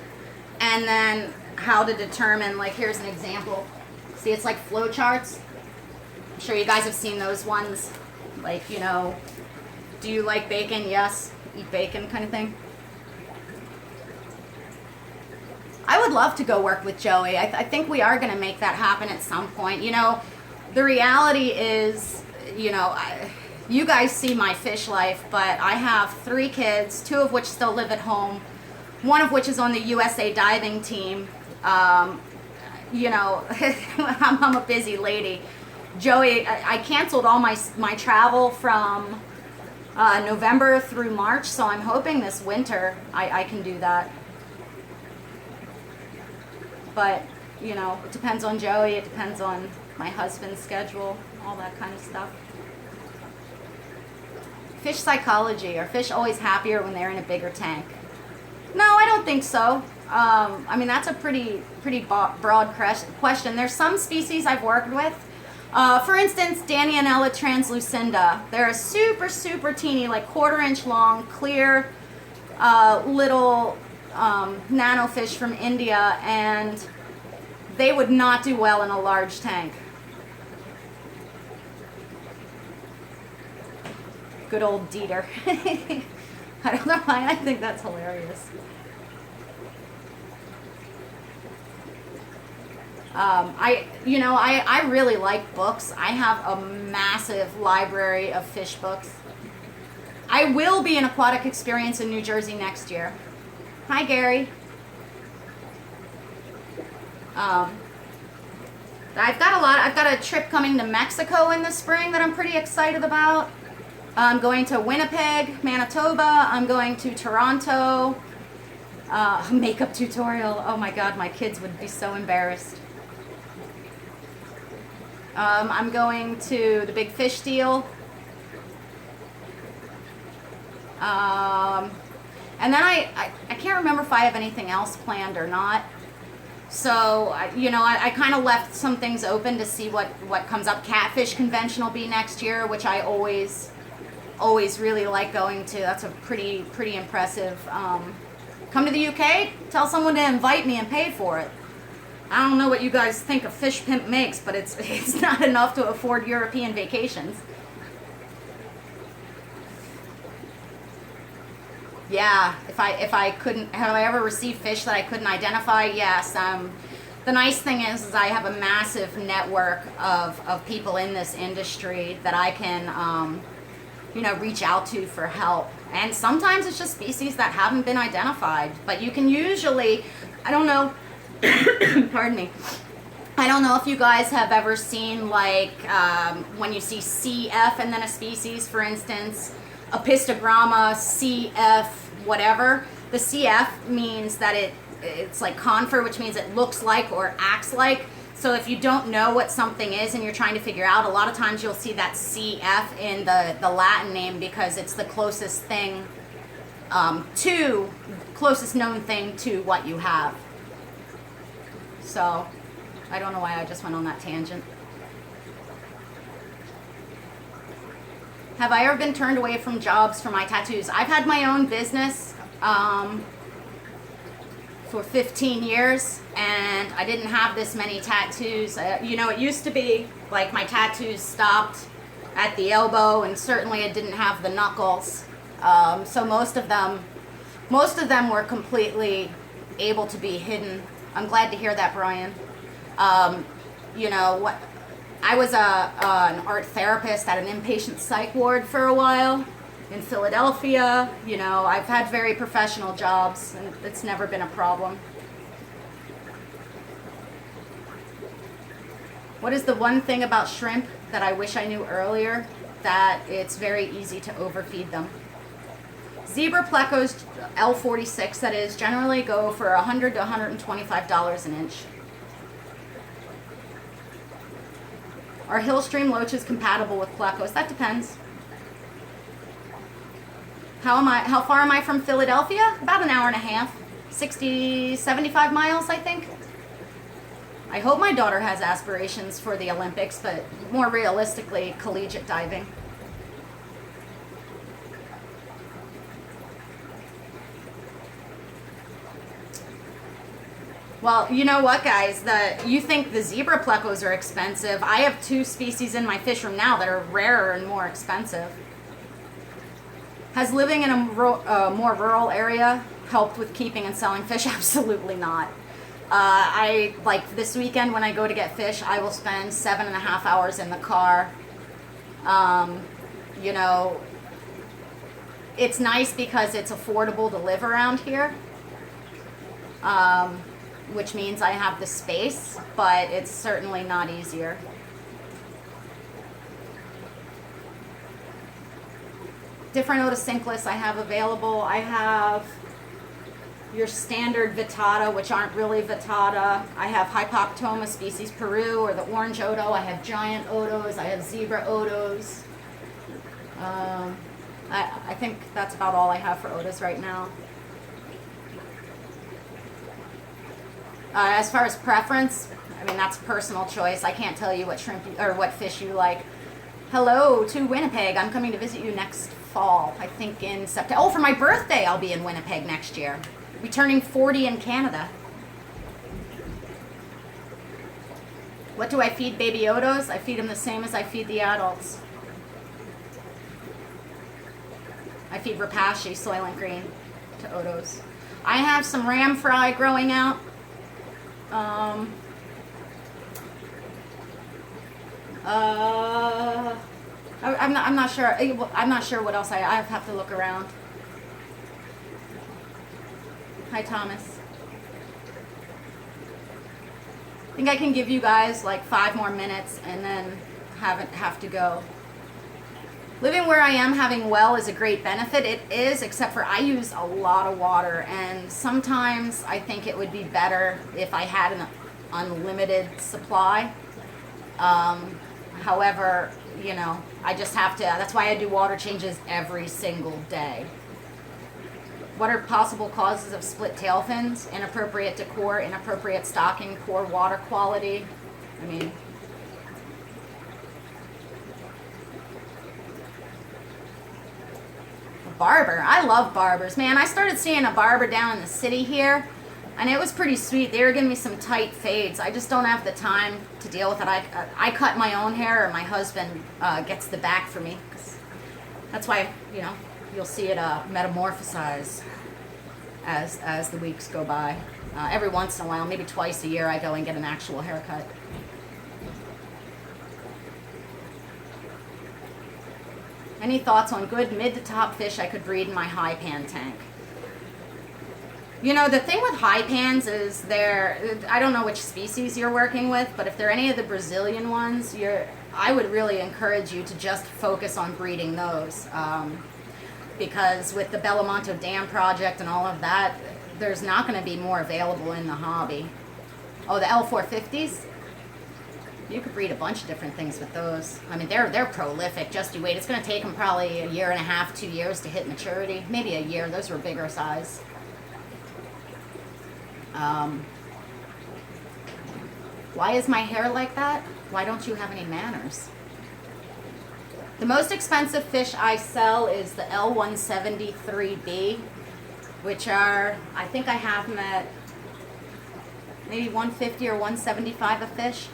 and then how to determine, like here's an example. See, it's like flow charts. I'm sure you guys have seen those ones. Like, you know, do you like bacon? Yes. Eat bacon kind of thing. I would love to go work with Joey. I think we are going to make that happen at some point. You know, the reality is, you know, you guys see my fish life, but I have 3 kids, 2 of which still live at home, 1 of which is on the USA diving team. You know, I'm a busy lady. Joey, I canceled all my travel from November through March, so I'm hoping this winter I can do that. But, you know, it depends on Joey, it depends on my husband's schedule, all that kind of stuff. Fish psychology. Are fish always happier when they're in a bigger tank? No, I don't think so. I mean, that's a pretty broad question. There's some species I've worked with. For instance, Danianella translucinda. They're a super teeny, like 1/4 inch long, clear, little nano fish from India, and they would not do well in a large tank. Good old Dieter. I don't know why I think that's hilarious. I really like books. I have a massive library of fish books. I will be in Aquatic Experience in New Jersey next year. Hi, Gary. I've got a trip coming to Mexico in the spring that I'm pretty excited about. I'm going to Winnipeg, Manitoba. I'm going to Toronto. Makeup tutorial. Oh my God, my kids would be so embarrassed. I'm going to the Big Fish Deal. And then I can't remember if I have anything else planned or not. So, I kind of left some things open to see what comes up. Catfish Convention will be next year, which I always really like going to. That's a pretty impressive. Come to the UK, tell someone to invite me and pay for it. I don't know what you guys think a fish pimp makes, but it's not enough to afford European vacations. Yeah, if I couldn't, have I ever received fish that I couldn't identify? Yes. The nice thing is I have a massive network of people in this industry that I can, reach out to for help. And sometimes it's just species that haven't been identified, but you can usually, I don't know, pardon me. I don't know if you guys have ever seen, like, when you see CF and then a species, for instance, Apistogramma, CF, whatever. The CF means that it's like confer, which means it looks like or acts like. So if you don't know what something is and you're trying to figure out, a lot of times you'll see that CF in the Latin name because it's the closest thing closest known thing to what you have. So I don't know why I just went on that tangent. Have I ever been turned away from jobs for my tattoos? I've had my own business for 15 years, and I didn't have this many tattoos. It used to be like my tattoos stopped at the elbow, and certainly it didn't have the knuckles. So most of them were completely able to be hidden. I'm glad to hear that, Brian. I was an art therapist at an inpatient psych ward for a while in Philadelphia. I've had very professional jobs, and it's never been a problem. What is the one thing about shrimp that I wish I knew earlier? That it's very easy to overfeed them. Zebra Plecos L46, that is, generally go for $100 to $125 an inch. Are Hillstream loaches compatible with Plecos? That depends. How far am I from Philadelphia? About an hour and a half. 75 miles, I think. I hope my daughter has aspirations for the Olympics, but more realistically, collegiate diving. Well, you know what, guys? You think the zebra plecos are expensive. I have 2 species in my fish room now that are rarer and more expensive. Has living in a more rural area helped with keeping and selling fish? Absolutely not. I like this weekend when I go to get fish, I will spend 7.5 hours in the car. You know, it's nice because it's affordable to live around here, which means I have the space, but it's certainly not easier. Different otocinclus I have available. I have your standard vittata, which aren't really vittata. I have Hypoptoma species Peru, or the orange odo. I have giant odos. I have zebra odos. I think that's about all I have for odos right now. As far as preference, I mean, that's personal choice. I can't tell you what shrimp or what fish you like. Hello to Winnipeg. I'm coming to visit you next fall. I think in September. Oh, for my birthday, I'll be in Winnipeg next year. I'll be turning 40 in Canada. What do I feed baby odos? I feed them the same as I feed the adults. I feed rapashi, soylent green, to odos. I have some ram fry growing out. I'm not sure. I'm not sure what else I have to look around. Hi, Thomas. I think I can give you guys like 5 more minutes and then have to go. Living where I am, having well is a great benefit. It is, except for I use a lot of water, and sometimes I think it would be better if I had an unlimited supply. However, you know, I just have to, that's why I do water changes every single day. What are possible causes of split tail fins? Inappropriate decor, inappropriate stocking, poor water quality. I mean, barber. I love barbers. Man, I started seeing a barber down in the city here, and it was pretty sweet. They were giving me some tight fades. I just don't have the time to deal with it. I cut my own hair, or my husband gets the back for me. 'Cause that's why, you know, you'll see it metamorphosize as the weeks go by. Every once in a while, maybe twice a year, I go and get an actual haircut. Any thoughts on good mid to top fish I could breed in my high pan tank? You know, the thing with high pans is I don't know which species you're working with, but if they're any of the Brazilian ones, I would really encourage you to just focus on breeding those. Because with the Belamonte Dam project and all of that, there's not going to be more available in the hobby. Oh, the L450s? You could breed a bunch of different things with those. I mean, they're prolific. Just you wait. It's going to take them probably 1.5 to 2 years to hit maturity. Maybe a year. Those were bigger size. Why is my hair like that? Why don't you have any manners? The most expensive fish I sell is the L173B, which are, I think I have them at maybe 150 or 175 a fish.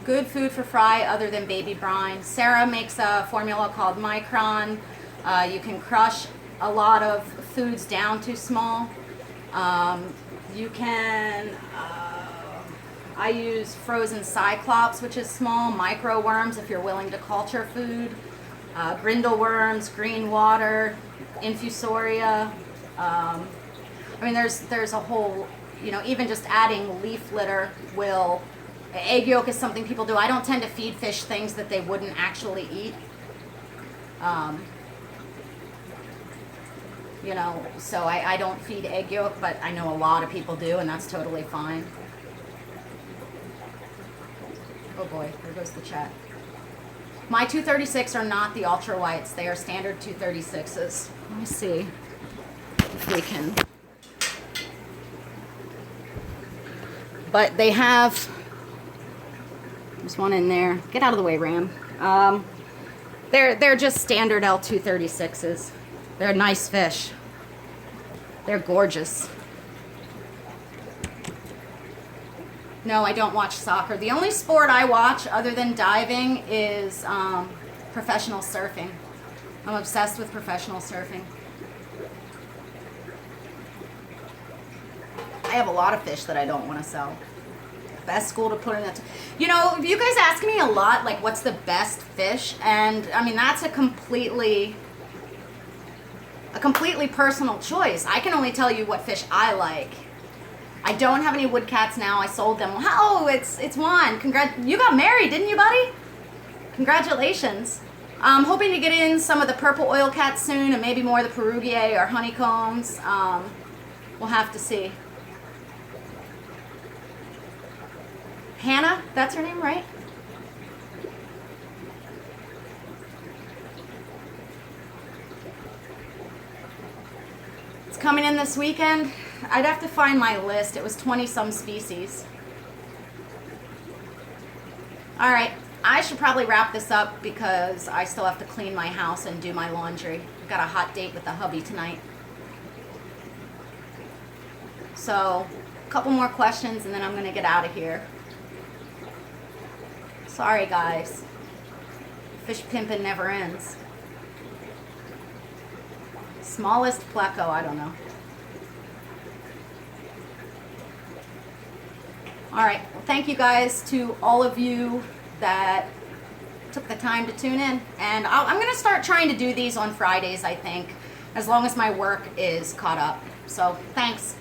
Good food for fry other than baby brine. Sarah makes a formula called Micron. You can crush a lot of foods down to small. You can, I use frozen cyclops, which is small, micro worms if you're willing to culture food, grindle worms, green water, infusoria. I mean, there's a whole, you know, even just adding leaf litter will. Egg yolk is something people do. I don't tend to feed fish things that they wouldn't actually eat. You know, so I don't feed egg yolk, but I know a lot of people do, and that's totally fine. Oh boy, there goes the chat. My 236 are not the ultra whites. They are standard 236s. Let me see if we can. But they have. There's one in there. Get out of the way, Ram. They're just standard L236s. They're nice fish. They're gorgeous. No, I don't watch soccer. The only sport I watch other than diving is professional surfing. I'm obsessed with professional surfing. I have a lot of fish that I don't want to sell. Best school to put in that. You know, you guys ask me a lot, like, what's the best fish? And I mean, that's a completely personal choice. I can only tell you what fish I like. I don't have any woodcats now. I sold them. Oh, it's Juan. You got married, didn't you, buddy? Congratulations. I'm hoping to get in some of the purple oil cats soon, and maybe more of the Perugier or honeycombs. We'll have to see. Hannah, that's her name, right? It's coming in this weekend. I'd have to find my list. It was 20-some species. All right, I should probably wrap this up because I still have to clean my house and do my laundry. I've got a hot date with the hubby tonight. So, a couple more questions and then I'm going to get out of here. Sorry, guys. Fish pimping never ends. Smallest pleco, I don't know. All right, well, thank you guys to all of you that took the time to tune in. And I'm going to start trying to do these on Fridays, I think, as long as my work is caught up. So, thanks.